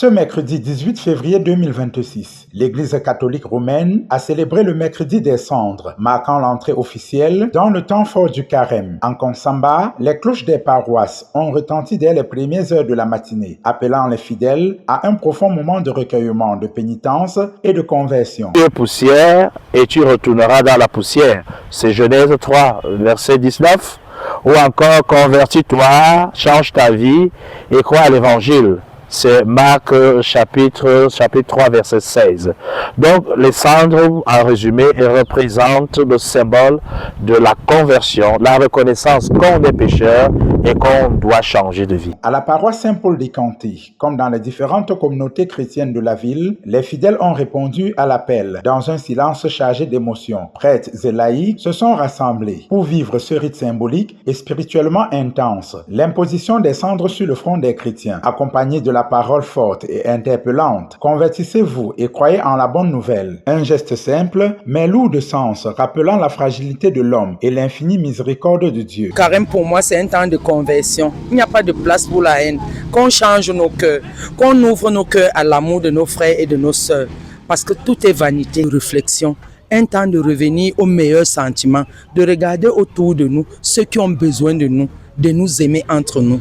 Ce mercredi 18 février 2026, l'Église catholique romaine a célébré le mercredi des cendres, marquant l'entrée officielle dans le temps fort du carême. En Konsamba, les cloches des paroisses ont retenti dès les premières heures de la matinée, appelant les fidèles à un profond moment de recueillement, de pénitence et de conversion. Tu es poussière et tu retourneras dans la poussière. C'est Genèse 3, verset 19. Ou encore, convertis-toi, change ta vie et crois à l'évangile. C'est Marc chapitre 3 verset 16. Donc les cendres en résumé représentent le symbole de la conversion, la reconnaissance qu'on est pécheur et qu'on doit changer de vie. À la paroisse Saint-Paul des Cantés, comme dans les différentes communautés chrétiennes de la ville, les fidèles ont répondu à l'appel. Dans un silence chargé d'émotions, prêtres et laïcs se sont rassemblés pour vivre ce rite symbolique et spirituellement intense. L'imposition des cendres sur le front des chrétiens, accompagnée de la parole forte et interpellante. Convertissez-vous et croyez en la bonne nouvelle. Un geste simple, mais lourd de sens, rappelant la fragilité de l'homme et l'infinie miséricorde de Dieu. Carême pour moi, c'est un temps de conversion. Il n'y a pas de place pour la haine. Qu'on change nos cœurs, qu'on ouvre nos cœurs à l'amour de nos frères et de nos sœurs. Parce que tout est vanité, réflexion. Un temps de revenir aux meilleurs sentiments, de regarder autour de nous ceux qui ont besoin de nous aimer entre nous.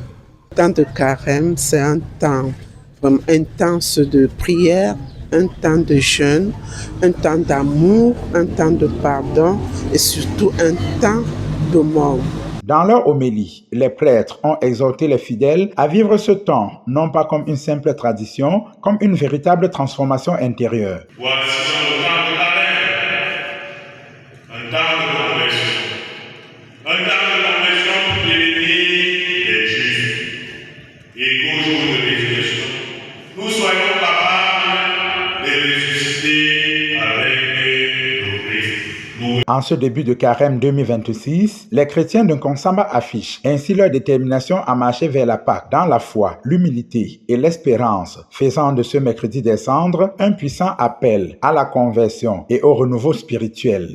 Le temps de carême, c'est un temps vraiment intense de prière, un temps de jeûne, un temps d'amour, un temps de pardon et surtout un temps de mort. Dans leur homélie, les prêtres ont exhorté les fidèles à vivre ce temps, non pas comme une simple tradition, comme une véritable transformation intérieure. Voici le temps de carême, un temps de conversion, un temps de conversion pour devenir des justes. Et qu'au jour de résurrection, nous soyons capables de ressusciter avec le Christ. En ce début de carême 2026, les chrétiens de Konsamba affichent ainsi leur détermination à marcher vers la Pâque dans la foi, l'humilité et l'espérance, faisant de ce mercredi des cendres un puissant appel à la conversion et au renouveau spirituel.